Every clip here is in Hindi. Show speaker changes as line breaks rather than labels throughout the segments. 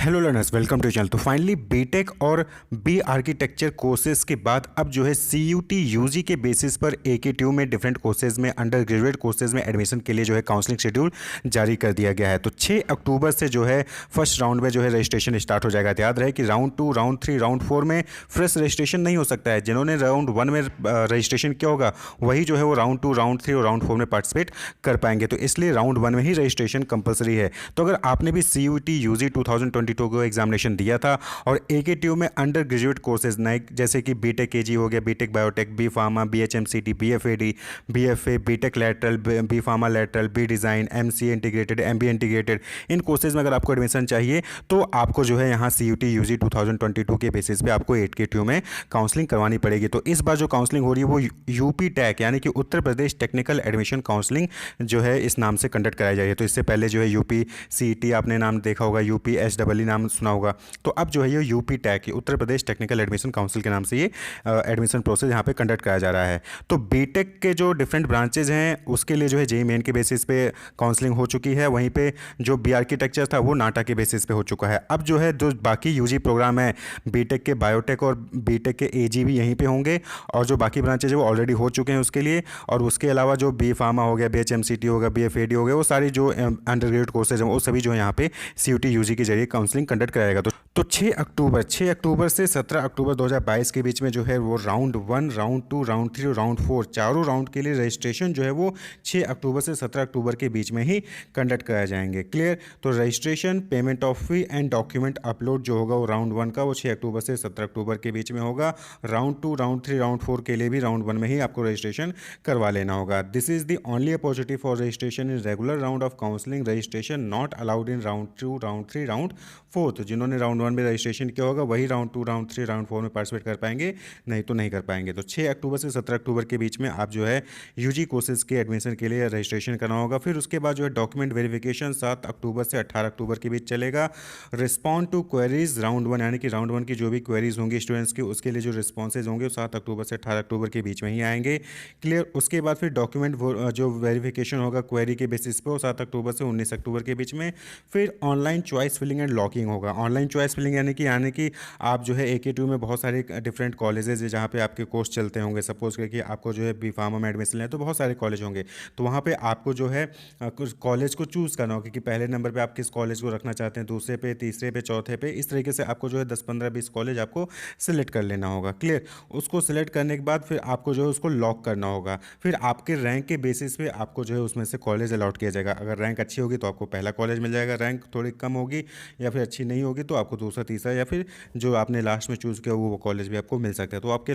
Hello learners, welcome to channel. तो फाइनली बीटेक और बी आर्किटेक्चर कोर्सेज के बाद अब जो है सीयूटी यूजी के बेसिस पर एकेटीयू में डिफरेंट कोर्सेज में अंडर ग्रेजुएट कोर्सेज में एडमिशन के लिए जो है काउंसलिंग शेड्यूल जारी कर दिया गया है। तो 6 अक्टूबर से जो है फर्स्ट राउंड में जो है रजिस्ट्रेशन स्टार्ट हो जाएगा। तो याद रहे कि राउंड 2, राउंड 3, राउंड 4 में फ्रेश रजिस्ट्रेशन नहीं हो सकता है। जिन्होंने राउंड 1 में रजिस्ट्रेशन किया होगा वही जो है वो राउंड 2, राउंड 3 और राउंड 4 में पार्टिसिपेट कर पाएंगे। तो इसलिए राउंड 1 में ही रजिस्ट्रेशन कंपलसरी है। तो अगर आपने भी सीयूटी यूजी 2022 को एग्जामिनेशन दिया था और एकेटीयू में अंडर ग्रेजुएट कोर्सेज नए जैसे कि बीटेक केजी हो गया, BTech biotech, B pharma, BHMCT, BFAD, BFA, BTech lateral, B pharma lateral, B design, MCA integrated, MBA integrated, इन कोर्सेज में अगर आपको एडमिशन चाहिए तो आपको जो है यहाँ सीयूटी यूजी 2022 के बेसिस पे आपको एकेटीयू में काउंसलिंग करवानी पड़ेगी। तो इस बार जो काउंसलिंग हो रही है वो यूपी टैक यानी कि Uttar Pradesh technical admission counselling जो है इस नाम से कंडक्ट कराई जाएगी। तो इससे पहले जो है यूपी सीईटी आपने नाम देखा होगा, यूपी एसडब्ल्यू नाम सुना होगा। तो अब जो है ये यूपी टैक Uttar Pradesh technical admission council के नाम से ये एडमिशन प्रोसेस यहाँ पे कंडक्ट कराया जा रहा है। तो बीटेक के जो डिफरेंट ब्रांचेज हैं उसके लिए जो है जेईई मेन के बेसिस पे काउंसलिंग हो चुकी है। वहीं पे जो बी आर्किटेक्चर था वो नाटा के बेसिस पे हो चुका है। अब जो है जो बाकी यूजी प्रोग्राम है बीटेक के बायोटेक और बीटेक के एजी भी यहीं पे होंगे और जो बाकी ब्रांचेज है वो ऑलरेडी हो चुके हैं उसके लिए। और उसके अलावा जो बी फार्मा हो गया, बीएचएमसीटी होगा, बीएफएडी हो गया, वो सारी जो अंडर ग्रेजुएट कोर्सेज हैं वो सभी जो है यहाँ पे सीयूटी यूजी के जरिए काउंसलिंग कंडक्ट कराएगा। तो 6 अक्टूबर से 17 अक्टूबर 2022 के बीच में जो है वो राउंड 1, राउंड 2, राउंड 3 और राउंड 4 चारों राउंड के लिए रजिस्ट्रेशन जो है वो 6 अक्टूबर से 17 अक्टूबर के बीच में ही कंडक्ट कराए जाएंगे। क्लियर। तो registration, payment of fee and document upload जो होगा वो राउंड 1 का वो 6 अक्टूबर से 17 अक्टूबर के बीच में होगा। राउंड 2, राउंड 3, राउंड 4 के लिए भी राउंड 1 में ही आपको रजिस्ट्रेशन करवा लेना होगा। This is the only opportunity for registration in regular round of counselling. Registration not allowed in round 2, round 3, round 4। तो जिन्होंने राउंड 1 में रजिस्ट्रेशन किया होगा वही राउंड 2, राउंड 3, राउंड 4 में पार्टिसिपेट कर पाएंगे, नहीं तो नहीं कर पाएंगे। तो 6 अक्टूबर से 17 अक्टूबर के बीच में आप जो है यूजी कोर्सेज के एडमिशन के लिए रजिस्ट्रेशन करना होगा। फिर उसके बाद जो है डॉक्यूमेंट वेरिफिकेशन 7 अक्टूबर से 18 अक्टूबर के बीच चलेगा। रिस्पॉन्ड टू क्वेरीज राउंड 1 यानी कि राउंड 1 की जो भी क्वेरीज होंगी स्टूडेंट्स की उसके लिए जो रिस्पॉन्सेज होंगे वो 7 अक्टूबर से 18 अक्टूबर के बीच में ही आएंगे। क्लियर। उसके बाद फिर डॉक्यूमेंट जो वेरिफिकेशन होगा क्वेरी के बेसिस पे वो 7 अक्टूबर से 19 अक्टूबर के बीच में। फिर online choice filling and locking होगा। ऑनलाइन चॉइस फिलिंग यानी कि आप जो है एकेटीयू में बहुत सारे डिफरेंट कॉलेजेस है जहाँ पे आपके कोर्स चलते होंगे। सपोज करके आपको जो है बी फार्मा में एडमिशन है तो बहुत सारे कॉलेज होंगे। तो वहाँ पे आपको जो है कुछ कॉलेज को चूज़ करना होगा कि पहले नंबर पे आप किस कॉलेज को रखना चाहते हैं, दूसरे पे, तीसरे पे, चौथे पे। इस तरीके से आपको जो है 10, 15, 20 कॉलेज आपको सिलेक्ट कर लेना होगा। क्लियर। उसको सिलेक्ट करने के बाद फिर आपको जो है उसको लॉक करना होगा। फिर आपके रैंक के बेसिस पे आपको जो है उसमें से कॉलेज अलॉट किया जाएगा। अगर रैंक अच्छी होगी तो आपको पहला कॉलेज मिल जाएगा, रैंक थोड़ी कम होगी या फिर अच्छी नहीं होगी तो आपको दूसरा, तीसरा या फिर जो आपने लास्ट में चूज़ किया वो कॉलेज भी आपको मिल सकता है। तो आपके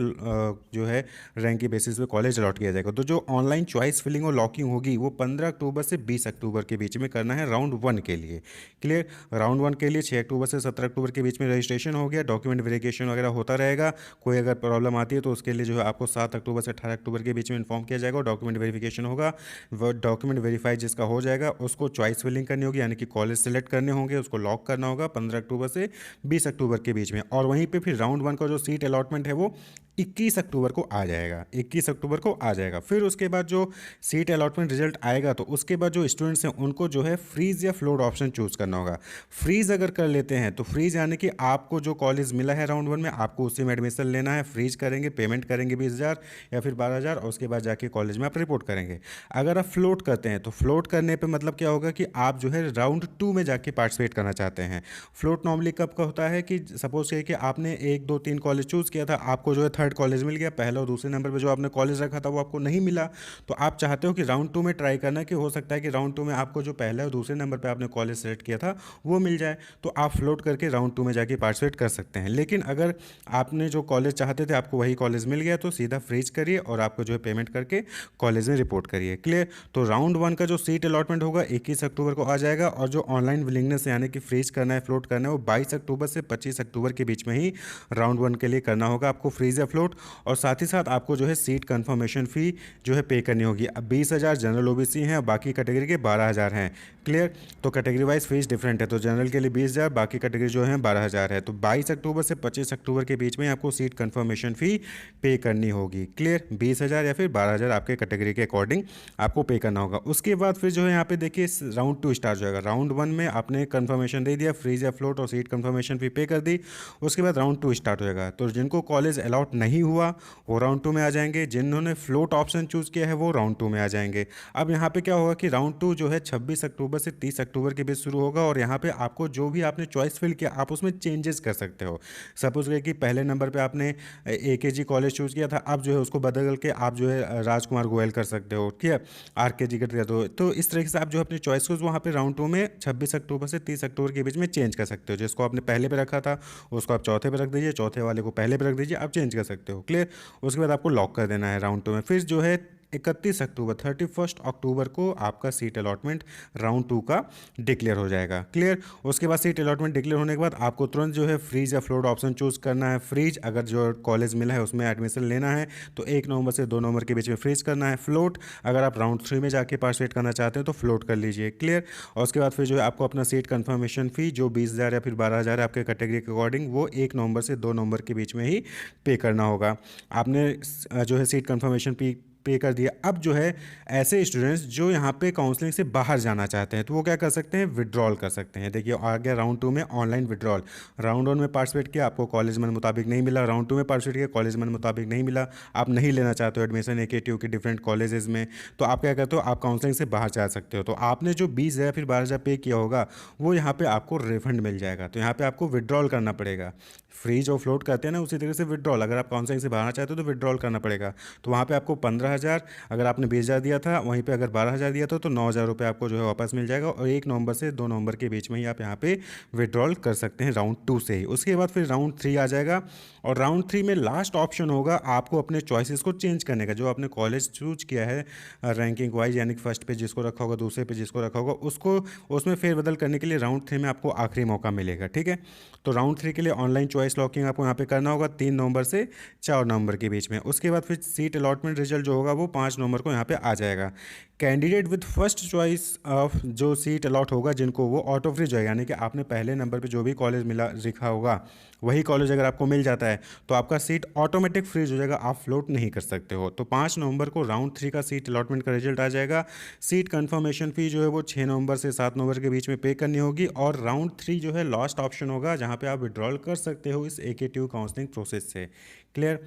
जो है रैंक के बेसिस पे कॉलेज अलॉट किया जाएगा। तो जो ऑनलाइन चॉइस फिलिंग और लॉकिंग होगी वो 15 अक्टूबर से 20 अक्टूबर के बीच में करना है राउंड 1 के लिए। क्लियर। राउंड 1 के लिए 6 अक्टूबर से 17 अक्टूबर के बीच में रजिस्ट्रेशन हो गया। डॉक्यूमेंट वेरिफिकेशन वगैरह होता रहेगा। कोई अगर प्रॉब्लम आती है तो उसके लिए जो है आपको 7 अक्टूबर से 18 अक्टूबर के बीच में इन्फॉर्म किया जाएगा। डॉक्यूमेंट वेरिफिकेशन होगा। वो डॉक्यूमेंट वेरीफाई जिसका हो जाएगा उसको चॉइस फिलिंग करनी होगी यानी कि कॉलेज सेलेक्ट करने होंगे, उसको लॉक करना होगा 15 अक्टूबर से 20 अक्टूबर के बीच में। और वहीं पे फिर राउंड 1 का जो सीट अलॉटमेंट है वो 21 अक्टूबर को आ जाएगा। 21 अक्टूबर को आ जाएगा। फिर उसके बाद जो सीट अलॉटमेंट रिजल्ट आएगा तो उसके बाद जो स्टूडेंट्स हैं उनको जो है फ्रीज या फ्लोट ऑप्शन चूज़ करना होगा। फ्रीज अगर कर लेते हैं तो फ्रीज यानी कि आपको जो कॉलेज मिला है राउंड 1 में आपको उसी में एडमिशन लेना है। फ्रीज करेंगे, पेमेंट करेंगे 20,000 या फिर 12,000 और उसके बाद जाके कॉलेज में आप रिपोर्ट करेंगे। अगर आप फ्लोट करते हैं तो फ्लोट करने पर मतलब क्या होगा कि आप जो है राउंड 2 में जाके पार्टिसिपेट करना चाहते हैं। फ्लोट नॉर्मली कब का होता है कि सपोज करिए कि आपने 1, 2, 3 कॉलेज चूज़ किया था, आपको जो है थर्ड कॉलेज मिल गया, पहला और दूसरे नंबर पे जो आपने कॉलेज रखा था वो आपको नहीं मिला। तो आप चाहते हो कि राउंड 2 में ट्राई करना कि हो सकता है कि राउंड 2 में आपको जो पहले और दूसरे नंबर पे आपने कॉलेज सेलेक्ट किया था वो मिल जाए। तो आप फ्लोट करके राउंड 2 में जाके पार्टिसिपेट कर सकते हैं। लेकिन अगर आपने जो कॉलेज चाहते थे आपको वही कॉलेज मिल गया तो सीधा फ्रीज करिए और आपको जो है पेमेंट करके कॉलेज में रिपोर्ट करिए। क्लियर। तो राउंड 1 का जो सीट अलॉटमेंट होगा 21 अक्टूबर को आ जाएगा और जो ऑनलाइन विलिंगनेस यानी कि फ्रीज करना है, फ्लोट करना है वो 22 अक्टूबर से 25 अक्टूबर के बीच में ही राउंड 1 के लिए करना होगा। आपको फ्रीज या फ्लोट, और साथ ही साथ आपको जो है सीट कन्फर्मेशन फ़ी जो है पे करनी होगी। अब 20,000 जनरल ओबीसी हैं और बाकी कैटेगरी के 12,000 हैं। क्लियर? तो कैटेगरी वाइज फीस डिफरेंट है, तो जनरल के लिए 20,000, बाकी कैटेगरी जो है 12,000 है। तो 22 अक्टूबर से 25 अक्टूबर के बीच में आपको सीट कन्फर्मेशन फ़ी पे करनी होगी। क्लियर? 20,000 या फिर 12,000 आपके कैटेगरी के अकॉर्डिंग आपको पे करना होगा। उसके बाद फिर जो है यहाँ पे देखिए राउंड 2 स्टार्ट हो जाएगा। राउंड 1 में आपने कन्फर्मेशन दे दिया, फ्रीज या फ्लोट और सीट कन्फर्मेशन फ़ी पे कर दी। उसके बाद राउंड 2 स्टार्ट हो जाएगा। तो जिनको कॉलेज अलॉट नहीं हुआ वो राउंड 2 में आ जाएंगे, जिन्होंने फ्लोट ऑप्शन चूज़ किया है वो राउंड 2 में आ जाएंगे। अब यहाँ पे क्या होगा कि राउंड 2 जो है 26 अक्टूबर से 30 अक्टूबर के बीच शुरू होगा, और यहाँ पे आपको जो भी आपने चॉइस फिल किया आप उसमें चेंजेस कर सकते हो। सपोज करिए कि पहले नंबर पे आपने AKG कॉलेज चूज़ किया था, अब जो है उसको बदल के आप जो है राजकुमार गोयल कर सकते हो। ठीक है? RKG कर दिया तो इस तरीके से आप जो अपनी चॉइस को वहाँ पे राउंड 2 में 26 अक्टूबर से 30 अक्टूबर के बीच में चेंज कर सकते हो। जिसको आपने पहले पे रखा था उसको आप चौथे पे रख दीजिए, चौथे वाले को पहले पे रख दीजिए, आप चेंज कर सकते हो। क्लियर? उसके बाद आपको लॉक कर देना है राउंड 2 में। फिर जो है 31 अक्टूबर 31 अक्टूबर को आपका सीट अलॉटमेंट राउंड 2 का डिक्लेयर हो जाएगा। क्लियर? उसके बाद सीट अलॉटमेंट डिक्लेयर होने के बाद आपको तुरंत जो है फ्रीज या फ्लोट ऑप्शन चूज़ करना है। फ्रीज अगर जो कॉलेज मिला है उसमें एडमिशन लेना है तो 1 नवंबर से 2 नवंबर के बीच में फ्रीज करना है। फ्लोट अगर आप राउंड 3 में जाके पार्टिसिपेट करना चाहते हैं तो फ्लोट कर लीजिए। क्लियर? और उसके बाद फिर जो है आपको अपना सीट कन्फर्मेशन फ़ी जो 20,000 या फिर 12,000 है आपके कैटेगरी के अकॉर्डिंग, वो 1 नवंबर से 2 नवंबर के बीच में ही पे करना होगा। आपने जो है सीट कन्फर्मेशन फ़ी पे कर दिया। अब जो है ऐसे स्टूडेंट्स जो यहाँ पे काउंसलिंग से बाहर जाना चाहते हैं तो वो क्या कर सकते हैं, विड्रॉल कर सकते हैं। देखिए आ गया राउंड 2 में ऑनलाइन विड्रॉल। राउंड 1 में पार्टिसिपेट किया, आपको कॉलेज मन मुताबिक नहीं मिला। राउंड 2 में पार्टिसिपेट किया, कॉलेज मन मुताबिक नहीं मिला, आप नहीं लेना चाहते हो एडमिशन AKTU के डिफरेंट कॉलेजेस में, तो आप क्या करते हो, आप काउंसलिंग से बाहर जा सकते हो। तो आपने जो 20,000 फिर 12,000 पे किया होगा वो यहाँ पर आपको रिफंड मिल जाएगा। तो यहाँ पर आपको विड्रॉल करना पड़ेगा। फ्रीज और फ्लोट करते हैं ना, उसी तरीके से विड्रॉल, अगर आप काउंसलिंग से बाहर चाहते हो तो विड्रॉल करना पड़ेगा। तो वहाँ पे आपको 15,000, अगर आपने 20,000 दिया था वहीं पे अगर 12,000 दिया था तो 9,000 रुपये आपको जो है वापस मिल जाएगा, और 1 नवंबर से 2 नवंबर के बीच में ही आप यहाँ पे विड्रॉल कर सकते हैं राउंड 2 से ही। उसके बाद फिर राउंड 3 आ जाएगा, और राउंड 3 में लास्ट ऑप्शन होगा आपको अपने चॉइसेस को चेंज करने का। जो आपने कॉलेज चूज किया है रैंकिंग वाइज, यानी कि फर्स्ट पे जिसको रखा होगा, दूसरे पे जिसको रखा होगा, उसको उसमें फेरबदल करने के लिए राउंड 3 में आपको आखिरी मौका मिलेगा। ठीक है? तो राउंड 3 के लिए ऑनलाइन चॉइस लॉकिंग आपको यहाँ पे करना होगा 3 नवंबर से 4 नवंबर के बीच में। उसके बाद फिर सीट अलॉटमेंट रिजल्ट जो होगा वो 5 नवंबर को यहाँ पे आ जाएगा। Candidate with first choice of जो सीट अलॉट होगा जिनको, वो ऑटो फ्रीज होगा, यानी कि आपने पहले नंबर पे जो भी कॉलेज मिला लिखा होगा वही कॉलेज अगर आपको मिल जाता है तो आपका सीट ऑटोमेटिक फ्रीज हो जाएगा, आप फ्लोट नहीं कर सकते हो। तो 5 नवंबर को राउंड 3 का सीट अलॉटमेंट का रिजल्ट आ जाएगा। सीट कन्फर्मेशन फ़ी जो है वो 6 नवंबर से 7 नवंबर के बीच में पे करनी होगी, और राउंड 3 जो है लास्ट ऑप्शन होगा जहाँ पे आप विड्रॉल कर सकते हो इस AKTU काउंसलिंग प्रोसेस से। क्लियर?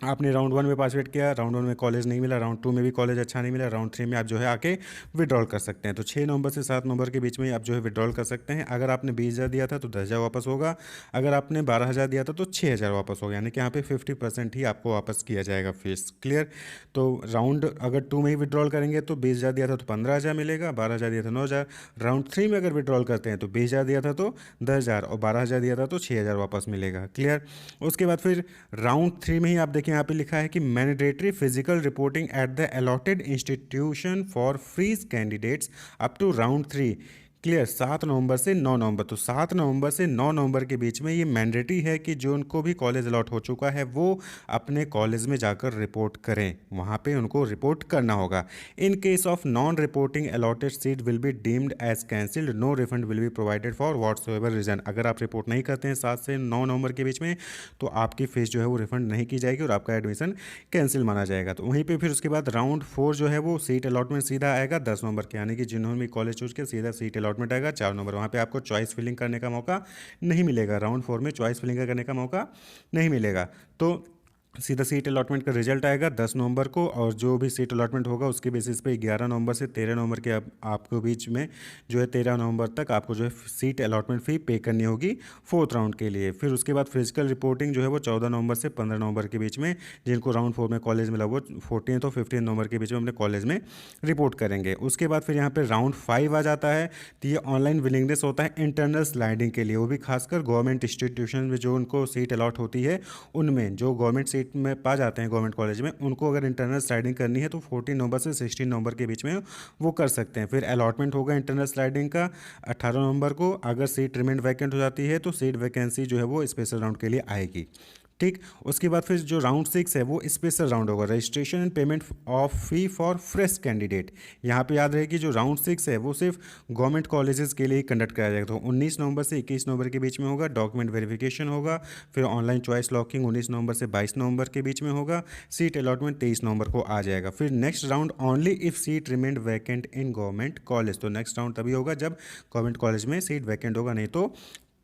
आपने राउंड 1 में पार्टिसिपेट किया, राउंड 1 में कॉलेज नहीं मिला, राउंड 2 में भी कॉलेज अच्छा नहीं मिला, राउंड 3 में आप जो है आके विड्रॉल कर सकते हैं। तो 6 नवंबर से 7 नवंबर के बीच में आप जो है विड्रॉल कर सकते हैं। अगर आपने 20,000 दिया था तो 10,000 वापस होगा, अगर आपने 12,000 दिया था तो 6,000 वापस होगा, यानी कि यहाँ पे 50% ही आपको वापस किया जाएगा फीस। क्लियर? तो राउंड अगर 2 में ही विड्रॉल करेंगे तो 20,000 दिया था तो 15,000 मिलेगा, 12,000 दिया था 9,000। राउंड 3 में अगर विड्रॉल करते हैं तो 20,000 दिया था तो 10,000, और 12,000 दिया था तो 6,000 वापस मिलेगा। क्लियर? उसके बाद फिर राउंड 3 में ही आप देखिए यहाँ पे लिखा है कि mandatory physical reporting at the allotted institution for freeze candidates up to round 3। Clear? 7 नवंबर से 9 नवंबर, तो 7 नवंबर से 9 नवंबर के बीच में ये मैंडेटरी है कि जो उनको भी कॉलेज अलॉट हो चुका है वो अपने कॉलेज में जाकर रिपोर्ट करें, वहाँ पे उनको रिपोर्ट करना होगा। In case of non reporting allotted seat will be deemed as cancelled, no refund will be provided for whatsoever reason. अगर आप रिपोर्ट नहीं करते हैं 7 से 9 नवंबर के बीच में तो आपकी फीस जो है वो रिफंड नहीं की जाएगी और आपका एडमिशन कैंसिल माना जाएगा। तो वहीं पर फिर उसके बाद राउंड 4 जो है वो सीट अलॉटमेंट सीधा आएगा 10 नवंबर के, यानी कि जिन्होंने भी कॉलेज चूज किया सीधा सीट अलॉटमेंट आएगा 4 नंबर। वहाँ पे आपको चॉइस फिलिंग करने का मौका नहीं मिलेगा, राउंड 4 में चॉइस फिलिंग करने का मौका नहीं मिलेगा। तो सीधा सीट अलॉटमेंट का रिजल्ट आएगा 10 नवंबर को, और जो भी सीट अलॉटमेंट होगा उसके बेसिस पे 11 नवंबर से 13 नवंबर के आपको बीच में जो है 13 नवंबर तक आपको जो है सीट अलॉटमेंट फ़ी पे करनी होगी 4th राउंड के लिए। फिर उसके बाद फिजिकल रिपोर्टिंग जो है वो 14 नवंबर से 15 नवंबर के बीच में, जिनको राउंड 4 में कॉलेज मिला वो 14 और 15 नवंबर के बीच में अपने कॉलेज में रिपोर्ट करेंगे। उसके बाद फिर यहाँ पर राउंड 5 आ जाता है, तो ये ऑनलाइन विलिंगनेस होता है इंटरनल स्लाइडिंग के लिए, वो भी खासकर गवर्नमेंट इंस्टीट्यूशन में जो उनको सीट अलॉट होती है उनमें, जो गवर्नमेंट सीट में पा जाते हैं गवर्नमेंट कॉलेज में, उनको अगर इंटरनल स्लाइडिंग करनी है तो 14 नवंबर से 16 नवंबर के बीच में वो कर सकते हैं। फिर अलॉटमेंट होगा इंटरनल स्लाइडिंग का 18 नवंबर को। अगर सीट रिमेंड वैकेंट हो जाती है तो सीट वैकेंसी जो है वो स्पेशल राउंड के लिए आएगी। ठीक। उसके बाद फिर जो राउंड 6 है वो स्पेशल राउंड होगा, registration and payment of fee for fresh candidate. यहाँ पे याद रहे कि जो राउंड 6 है वो सिर्फ गवर्नमेंट कॉलेजेस के लिए कंडक्ट कराया जाएगा। तो 19 नवंबर से 21 नवंबर के बीच में होगा, डॉक्यूमेंट वेरिफिकेशन होगा, फिर ऑनलाइन चॉइस लॉकिंग 19 नवंबर से 22 नवंबर के बीच में होगा, सीट अलॉटमेंट 23 नवंबर को आ जाएगा। फिर next round only if seat remained vacant in government college. तो नेक्स्ट राउंड तभी होगा जब गवर्नमेंट कॉलेज में सीट वैकेंट होगा, नहीं तो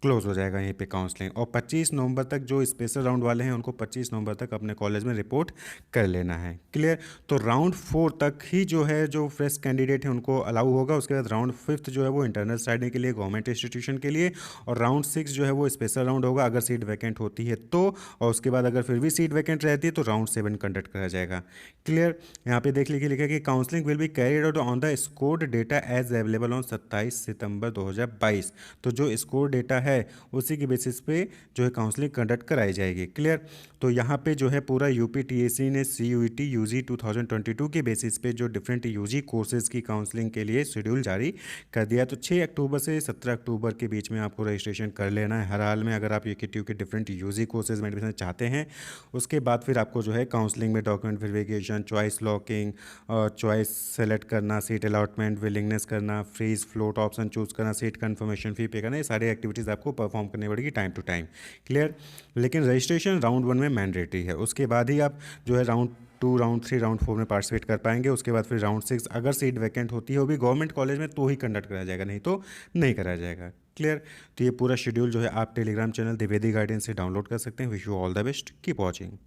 क्लोज हो जाएगा यहीं पे काउंसलिंग। और 25 नवंबर तक जो स्पेशल राउंड वाले हैं उनको 25 नवंबर तक अपने कॉलेज में रिपोर्ट कर लेना है। क्लियर। तो राउंड 4 तक ही जो है जो फ्रेश कैंडिडेट है उनको अलाउ होगा। उसके बाद राउंड 5 जो है वो इंटरनल स्टडी के लिए, गवर्नमेंट इंस्टीट्यूशन के लिए, और राउंड 6 जो है वो स्पेशल राउंड होगा अगर सीट वैकेंट होती है तो, और उसके बाद अगर फिर भी सीट वैकेंट रहती है तो राउंड 7 कंडक्ट करा जाएगा। क्लियर। यहाँ पे देख लीजिए, लिखा कि counselling will be carried out on the scored data as available ऑन 27 सितंबर 2022। तो जो स्कोर डेटा है उसी के बेसिस पे जो है काउंसलिंग कंडक्ट कराई जाएगी। क्लियर। तो यहाँ पे जो है पूरा यूपीटीएससी ने CUET यूजी 2022 के बेसिस पे जो डिफरेंट यूजी कोर्सेज की काउंसलिंग के लिए शेड्यूल जारी कर दिया। तो 6 अक्टूबर से 17 अक्टूबर के बीच में आपको रजिस्ट्रेशन कर लेना है हर हाल में, अगर आप यूकेटीयू के डिफरेंट यूजी कोर्सेज में एडमिशन चाहते हैं। उसके बाद फिर आपको जो है काउंसलिंग में डॉक्यूमेंट वेरिफिकेशन, चॉइस लॉकिंग और चॉइस सेलेक्ट करना, सीट अलॉटमेंट, विलिंगनेस करना, फ्रीज फ्लोट ऑप्शन चूज करना, सीट कन्फर्मेशन फी पे करना, ये सारी एक्टिविटीज़ आपको परफॉर्म करनी पड़ेगी टाइम टू टाइम। क्लियर। लेकिन रजिस्ट्रेशन राउंड 1 में मैंडेटरी है, उसके बाद ही आप जो है राउंड 2, राउंड 3, राउंड 4 में पार्टिसिपेट कर पाएंगे। उसके बाद फिर राउंड 6 अगर सीट वैकेंट होती है वो भी गवर्नमेंट कॉलेज में तो ही कंडक्ट कराया जाएगा, नहीं तो नहीं कराया जाएगा। क्लियर। तो ये पूरा शेड्यूल जो है आप टेलीग्राम चैनल द्विवेदी गाइडेंस से डाउनलोड कर सकते हैं। Wish you all the best, keep watching.